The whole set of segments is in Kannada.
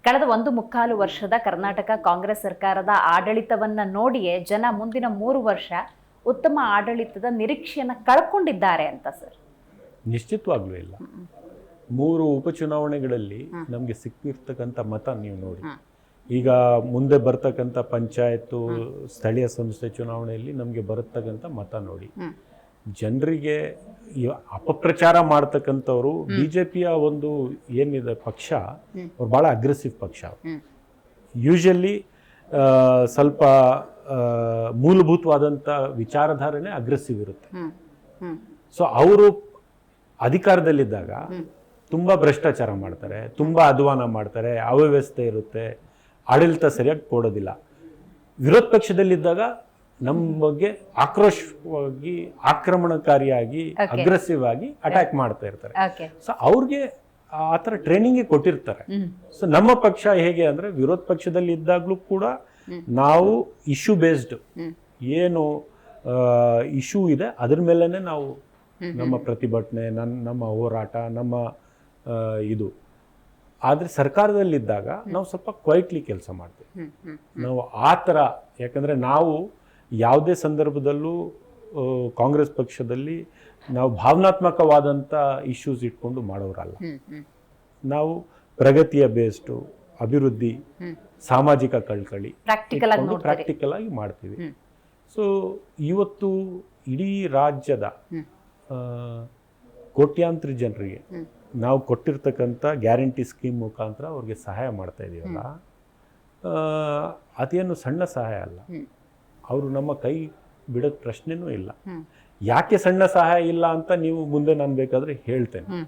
ಕಳೆದ 1.25 ವರ್ಷದ ಕರ್ನಾಟಕ ಕಾಂಗ್ರೆಸ್ ಸರ್ಕಾರದ ಆಡಳಿತವನ್ನ ನೋಡಿಯೇ ಜನ ಮುಂದಿನ 3 ವರ್ಷ ಉತ್ತಮ ಆಡಳಿತದ ನಿರೀಕ್ಷೆಯನ್ನ ಕಳ್ಕೊಂಡಿದ್ದಾರೆ ಅಂತ ಸರ್. ನಿಶ್ಚಿತವಾಗ್ಲೂ ಇಲ್ಲ. 3 ಉಪಚುನಾವಣೆಗಳಲ್ಲಿ ನಮಗೆ ಸಿಕ್ಕಿರ್ತಕ್ಕಂಥ ಮತ ನೀವು ನೋಡಿ. ಈಗ ಮುಂದೆ ಬರ್ತಕ್ಕಂಥ ಪಂಚಾಯತ್ ಸ್ಥಳೀಯ ಸಂಸ್ಥೆ ಚುನಾವಣೆಯಲ್ಲಿ ನಮಗೆ ಬರತಕ್ಕಂಥ ಮತ ನೋಡಿ. ಜನರಿಗೆ ಅಪಪ್ರಚಾರ ಮಾಡ್ತಕ್ಕಂಥವ್ರು ಬಿಜೆಪಿಯ ಒಂದು ಏನಿದೆ ಪಕ್ಷ, ಅವ್ರು ಭಾಳ ಅಗ್ರೆಸಿವ್ ಪಕ್ಷ. ಯೂಶಲಿ ಸ್ವಲ್ಪ ಮೂಲಭೂತವಾದಂಥ ವಿಚಾರಧಾರಣೆ ಅಗ್ರೆಸಿವ್ ಇರುತ್ತೆ. ಸೊ ಅವರು ಅಧಿಕಾರದಲ್ಲಿದ್ದಾಗ ತುಂಬ ಭ್ರಷ್ಟಾಚಾರ ಮಾಡ್ತಾರೆ, ತುಂಬ ಅಧ್ವಾನ ಮಾಡ್ತಾರೆ, ಅವ್ಯವಸ್ಥೆ ಇರುತ್ತೆ, ಆಡಳಿತ ಸರಿಯಾಗಿ ಕೊಡೋದಿಲ್ಲ. ವಿರೋಧ ಪಕ್ಷದಲ್ಲಿದ್ದಾಗ ನಮ್ಮ ಬಗ್ಗೆ ಆಕ್ರೋಶವಾಗಿ, ಆಕ್ರಮಣಕಾರಿಯಾಗಿ, ಅಗ್ರೆಸಿವ್ ಆಗಿ ಅಟ್ಯಾಕ್ ಮಾಡ್ತಾ ಇರ್ತಾರೆ. ಸೊ ಅವ್ರಿಗೆ ಆ ಥರ ಟ್ರೈನಿಂಗ್ ಕೊಟ್ಟಿರ್ತಾರೆ. ಸೊ ನಮ್ಮ ಪಕ್ಷ ಹೇಗೆ ಅಂದ್ರೆ, ವಿರೋಧ ಪಕ್ಷದಲ್ಲಿ ಇದ್ದಾಗಲೂ ಕೂಡ ನಾವು ಇಶ್ಯೂ ಬೇಸ್ಡ್ ಏನು ಇಶ್ಯೂ ಇದೆ ಅದ್ರ ಮೇಲೆನೆ ನಾವು ನಮ್ಮ ಪ್ರತಿಭಟನೆ, ನಮ್ಮ ಹೋರಾಟ, ನಮ್ಮ ಇದು. ಆದರೆ ಸರ್ಕಾರದಲ್ಲಿದ್ದಾಗ ನಾವು ಸ್ವಲ್ಪ ಕ್ವೈಟ್ಲಿ ಕೆಲಸ ಮಾಡ್ತೀವಿ. ನಾವು ಆ ಥರ, ಯಾಕಂದರೆ ನಾವು ಯಾವುದೇ ಸಂದರ್ಭದಲ್ಲೂ ಕಾಂಗ್ರೆಸ್ ಪಕ್ಷದಲ್ಲಿ ನಾವು ಭಾವನಾತ್ಮಕವಾದಂಥ ಇಶ್ಯೂಸ್ ಇಟ್ಕೊಂಡು ಮಾಡೋರಲ್ಲ. ನಾವು ಪ್ರಗತಿಯ ಬೇಸ್ಡು, ಅಭಿವೃದ್ಧಿ, ಸಾಮಾಜಿಕ ಕಳ್ಕಳಿ ಪ್ರಾಕ್ಟಿಕಲ್ ಆಗಿ ಮಾಡ್ತೀವಿ. ಸೊ ಇವತ್ತು ಇಡೀ ರಾಜ್ಯದ ಕೋಟ್ಯಾಂತರ ಜನರಿಗೆ ನಾವು ಕೊಟ್ಟಿರ್ತಕ್ಕಂಥ ಗ್ಯಾರಂಟಿ ಸ್ಕೀಮ್ ಮುಖಾಂತರ ಅವ್ರಿಗೆ ಸಹಾಯ ಮಾಡ್ತಾ ಇದೀವಲ್ಲ, ಅದೇನು ಸಣ್ಣ ಸಹಾಯ ಅಲ್ಲ. ಅವರು ನಮ್ಮ ಕೈ ಬಿಡೋದ್ ಪ್ರಶ್ನೆನೂ ಇಲ್ಲ. ಯಾಕೆ ಸಣ್ಣ ಸಹಾಯ ಇಲ್ಲ ಅಂತ ನೀವು ಮುಂದೆ ನಾನು ಬೇಕಾದ್ರೆ ಹೇಳ್ತೇನೆ.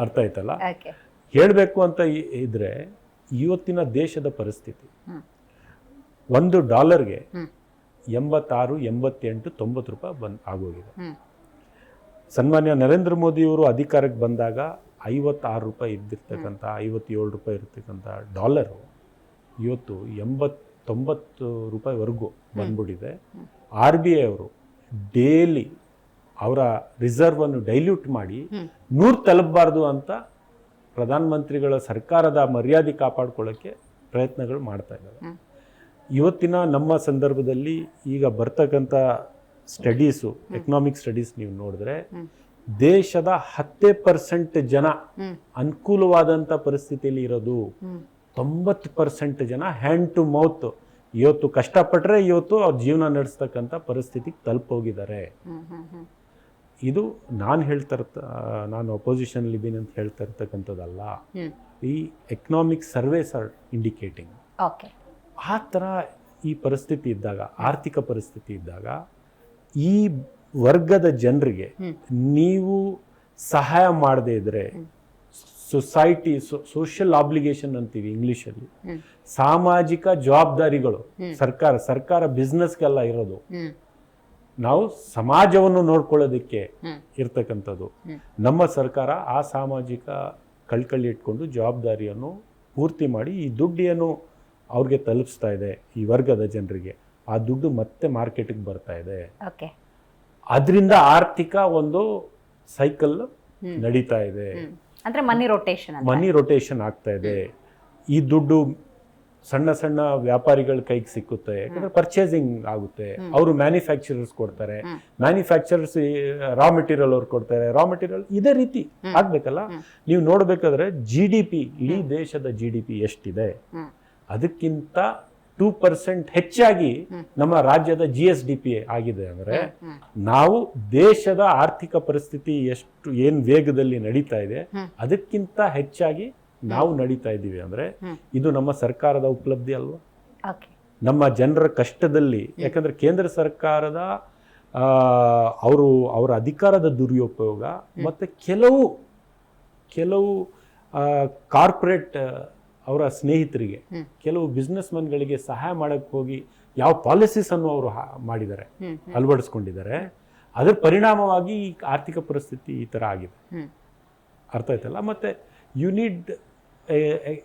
ಅರ್ಥ ಆಯ್ತಲ್ಲ? ಹೇಳಬೇಕು ಅಂತ ಇದ್ರೆ, ಇವತ್ತಿನ ದೇಶದ ಪರಿಸ್ಥಿತಿ $1ಗೆ 86, 88, 90 ರೂಪಾಯಿ ಆಗೋಗಿದೆ. ಸನ್ಮಾನ್ಯ ನರೇಂದ್ರ ಮೋದಿಯವರು ಅಧಿಕಾರಕ್ಕೆ ಬಂದಾಗ 56 ರೂಪಾಯಿ ಇದ್ದಿರ್ತಕ್ಕಂಥ, 57 ರೂಪಾಯಿ ಇರ್ತಕ್ಕಂಥ ಡಾಲರು ಇವತ್ತು 80-90 ರೂಪಾಯಿವರೆಗೂ ಬಂದ್ಬಿಟ್ಟಿದೆ. RBI ಅವರು ಡೈಲಿ ಅವರ ರಿಸರ್ವನ್ನು ಡೈಲ್ಯೂಟ್ ಮಾಡಿ 100 ತಲುಪಬಾರ್ದು ಅಂತ ಪ್ರಧಾನಮಂತ್ರಿಗಳ ಸರ್ಕಾರದ ಮರ್ಯಾದೆ ಕಾಪಾಡ್ಕೊಳ್ಳೋಕ್ಕೆ ಪ್ರಯತ್ನಗಳು ಮಾಡ್ತಾ ಇದ್ದಾರೆ. ಇವತ್ತಿನ ನಮ್ಮ ಸಂದರ್ಭದಲ್ಲಿ ಈಗ ಬರ್ತಕ್ಕಂಥ ಸ್ಟಡೀಸು, ಎಕನಾಮಿಕ್ ಸ್ಟಡೀಸ್ ನೀವು ನೋಡಿದ್ರೆ, ದೇಶದ 10% ಜನ ಅನುಕೂಲವಾದಂಥ ಪರಿಸ್ಥಿತಿಯಲ್ಲಿ ಇರೋದು, 90% ಜನ ಹ್ಯಾಂಡ್ ಟು ಮೌತ್ ಇವತ್ತು ಕಷ್ಟಪಟ್ಟರೆ ಇವತ್ತು ಅವ್ರ ಜೀವನ ನಡೆಸ್ತಕ್ಕಂಥ ಪರಿಸ್ಥಿತಿಗೆ ತಲುಪೋಗಿದ್ದಾರೆ. ಇದು ನಾನು ಅಪೋಸಿಷನ್ ಇದ್ದೀನಿ ಅಂತ ಹೇಳ್ತಾ ಇರ್ತಕ್ಕಂಥದ್ದಲ್ಲ. ಈ ಎಕನಾಮಿಕ್ ಸರ್ವೇಸ್ ಆರ್ ಇಂಡಿಕೇಟಿಂಗ್. ಆ ಥರ ಈ ಪರಿಸ್ಥಿತಿ ಇದ್ದಾಗ, ಆರ್ಥಿಕ ಪರಿಸ್ಥಿತಿ ಇದ್ದಾಗ, ಈ ವರ್ಗದ ಜನರಿಗೆ ನೀವು ಸಹಾಯ ಮಾಡದೇ ಇದ್ರೆ, ಸೊಸೈಟಿ ಸೋಷಿಯಲ್ ಆಬ್ಲಿಗೇಷನ್ ಅಂತೀವಿ ಇಂಗ್ಲಿಷಲ್ಲಿ, ಸಾಮಾಜಿಕ ಜವಾಬ್ದಾರಿಗಳು ಸರ್ಕಾರ ಬಿಸ್ನೆಸ್ಗೆಲ್ಲ ಇರೋದು, ನಾವು ಸಮಾಜವನ್ನು ನೋಡ್ಕೊಳ್ಳೋದಕ್ಕೆ ಇರ್ತಕ್ಕಂಥದ್ದು. ನಮ್ಮ ಸರ್ಕಾರ ಆ ಸಾಮಾಜಿಕ ಕಳ್ಕಳಿ ಇಟ್ಕೊಂಡು ಜವಾಬ್ದಾರಿಯನ್ನು ಪೂರ್ತಿ ಮಾಡಿ ಈ ದುಡ್ಡು ಏನು ಅವ್ರಿಗೆ ತಲುಪಿಸ್ತಾ ಇದೆ ಈ ವರ್ಗದ ಜನರಿಗೆ, ಆ ದುಡ್ಡು ಮತ್ತೆ ಮಾರ್ಕೆಟ್ಗೆ ಬರ್ತಾ ಇದೆ. ಅದರಿಂದ ಆರ್ಥಿಕ ಒಂದು ಸೈಕಲ್ ನಡೀತಾ ಇದೆ. ಅಂದ್ರೆ ಮನಿ ರೊಟೇಷನ್ ಆಗ್ತಾ ಇದೆ. ಈ ದುಡ್ಡು ಸಣ್ಣ ಸಣ್ಣ ವ್ಯಾಪಾರಿಗಳ ಕೈಗೆ ಸಿಕ್ಕುತ್ತೆ, ಯಾಕಂದ್ರೆ ಪರ್ಚೇಸಿಂಗ್ ಆಗುತ್ತೆ. ಅವರು ಮ್ಯಾನುಫ್ಯಾಕ್ಚರರ್ಸ್ ಕೊಡ್ತಾರೆ, ಮ್ಯಾನುಫ್ಯಾಕ್ಚರರ್ಸ್ ರಾ ಮೆಟೀರಿಯಲ್ ಅವ್ರು ಕೊಡ್ತಾರೆ, ರಾ ಮೆಟೀರಿಯಲ್ ಇದೇ ರೀತಿ ಆಗ್ಬೇಕಲ್ಲ. ನೀವು ನೋಡ್ಬೇಕಾದ್ರೆ GDP, ಇಡೀ ದೇಶದ GDP ಎಷ್ಟಿದೆ, ಅದಕ್ಕಿಂತ 2% ಹೆಚ್ಚಾಗಿ ನಮ್ಮ ರಾಜ್ಯದ GSDP ಆಗಿದೆ. ಅಂದ್ರೆ ನಾವು ದೇಶದ ಆರ್ಥಿಕ ಪರಿಸ್ಥಿತಿ ಏನ್ ವೇಗದಲ್ಲಿ ನಡೀತಾ ಇದೆ ಅದಕ್ಕಿಂತ ಹೆಚ್ಚಾಗಿ ನಾವು ನಡೀತಾ ಇದ್ದೀವಿ. ಅಂದ್ರೆ ಇದು ನಮ್ಮ ಸರ್ಕಾರದ ಉಪಲಬ್ಧಿ ಅಲ್ವಾ, ನಮ್ಮ ಜನರ ಕಷ್ಟದಲ್ಲಿ. ಯಾಕಂದ್ರೆ ಕೇಂದ್ರ ಸರ್ಕಾರದ ಅವರ ಅಧಿಕಾರದ ದುರುಪಯೋಗ ಮತ್ತೆ ಕೆಲವು ಕಾರ್ಪೊರೇಟ್ ಅವರ ಸ್ನೇಹಿತರಿಗೆ, ಕೆಲವು ಬಿಸ್ನೆಸ್ ಮನ್ಗಳಿಗೆ ಸಹಾಯ ಮಾಡಕ್ಕೆ ಹೋಗಿ ಯಾವ ಪಾಲಿಸೀಸ್ ಅನ್ನು ಅವರು ಮಾಡಿದ್ದಾರೆ, ಅಳವಡಿಸ್ಕೊಂಡಿದ್ದಾರೆ, ಅದರ ಪರಿಣಾಮವಾಗಿ ಈ ಆರ್ಥಿಕ ಪರಿಸ್ಥಿತಿ ಈ ತರ ಆಗಿದೆ. ಅರ್ಥ ಆಯ್ತಲ್ಲ? ಮತ್ತೆ you need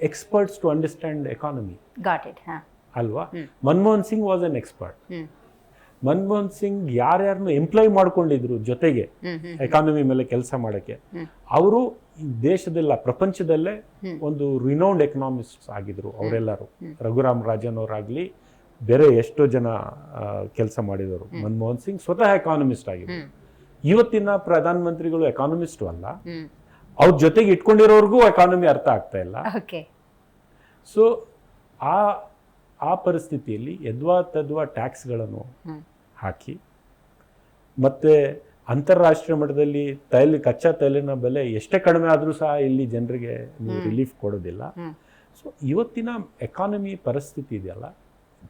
experts to understand economy ಅಲ್ವಾ. Manmohan Singh was an expert. Manmohan Singh ಯಾರ್ಯಾರನ್ನು ಎಂಪ್ಲಾಯ್ ಮಾಡ್ಕೊಂಡಿದ್ರು ಜೊತೆಗೆ ಎಕಾನಮಿ ಮೇಲೆ ಕೆಲಸ ಮಾಡಕ್ಕೆ, ಅವರು ದೇಶದಲ್ಲ ಪ್ರಪಂಚದಲ್ಲೇ ಒಂದು ರಿನೌಂಡ್ ಎಕನಾಮಿಸ್ಟ್ಸ್ ಆಗಿದ್ರು ಅವರೆಲ್ಲರೂ. ರಘುರಾಮ್ ರಾಜನ್ ಅವರಾಗ್ಲಿ, ಬೇರೆ ಎಷ್ಟೋ ಜನ ಕೆಲಸ ಮಾಡಿದವರು. ಮನಮೋಹನ್ ಸಿಂಗ್ ಸ್ವತಃ ಎಕಾನಮಿಸ್ಟ್ ಆಗಿದ್ರು. ಇವತ್ತಿನ ಪ್ರಧಾನ ಮಂತ್ರಿಗಳು ಎಕಾನಮಿಸ್ಟ್ ಅಲ್ಲ, ಅವ್ರ ಜೊತೆಗೆ ಇಟ್ಕೊಂಡಿರೋರ್ಗೂ ಎಕಾನಮಿ ಅರ್ಥ ಆಗ್ತಾ ಇಲ್ಲ. ಸೊ ಆ ಪರಿಸ್ಥಿತಿಯಲ್ಲಿ ಯದ್ವಾ ತದ್ವಾ ಟ್ಯಾಕ್ಸ್ಗಳನ್ನು ಹಾಕಿ, ಮತ್ತೆ ಅಂತಾರಾಷ್ಟ್ರೀಯ ಮಟ್ಟದಲ್ಲಿ ಕಚ್ಚಾ ತೈಲಿನ ಬೆಲೆ ಎಷ್ಟೇ ಕಡಿಮೆ ಆದರೂ ಸಹ ಇಲ್ಲಿ ಜನರಿಗೆ ನೀವು ರಿಲೀಫ್ ಕೊಡೋದಿಲ್ಲ. ಸೊ ಇವತ್ತಿನ ಎಕಾನಮಿ ಪರಿಸ್ಥಿತಿ ಇದೆಯಲ್ಲ,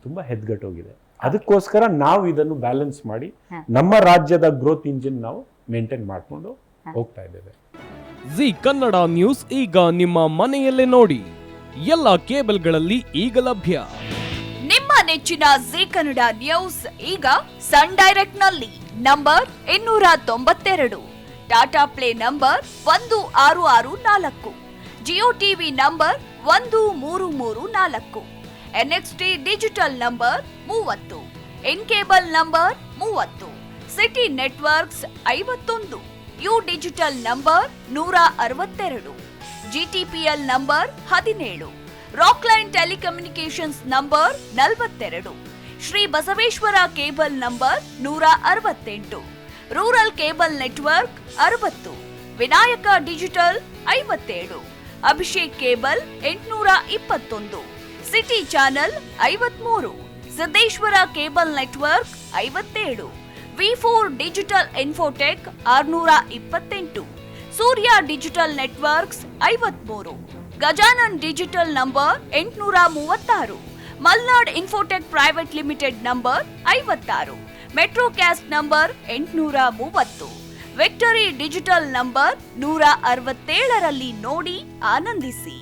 ತುಂಬ ಹೆದ್ಗಟ್ಟೋಗಿದೆ. ಅದಕ್ಕೋಸ್ಕರ ನಾವು ಇದನ್ನು ಬ್ಯಾಲೆನ್ಸ್ ಮಾಡಿ ನಮ್ಮ ರಾಜ್ಯದ ಗ್ರೋತ್ ಇಂಜಿನ್ ನಾವು ಮೇಂಟೈನ್ ಮಾಡಿಕೊಂಡು ಹೋಗ್ತಾ ಇದ್ದೇವೆ. ಜಿ ಕನ್ನಡ ನ್ಯೂಸ್ ಈಗ ನಿಮ್ಮ ಮನೆಯಲ್ಲೇ ನೋಡಿ. ಎಲ್ಲ ಕೇಬಲ್ಗಳಲ್ಲಿ ಈಗ ಲಭ್ಯ. ನಿಮ್ಮ ನೆಚ್ಚಿನ ಜಿ ಕನ್ನಡ ನ್ಯೂಸ್ ಈಗ ಸನ್ ಡೈರೆಕ್ಟ್ ನಲ್ಲಿ number 292, Tata play number 1664, Jio TV number 1334, NXT digital number 30, in cable number 30, city networks 51, U digital number 162, GTPL number 17, Rockline telecommunications number 42, Shri Basaveshwara cable number 168, rural cable network 60, Vinayaka digital 57, Abhishek cable 821, city channel 53, Siddeshwara cable network 57, V4 digital Infotech 628, Surya digital networks 53, Gajanan digital number 836, Malnad Infotech private limited number 56, Metrocast number 830, Victory Digital number 167ರಲ್ಲಿ ನೋಡಿ ಆನಂದಿಸಿ.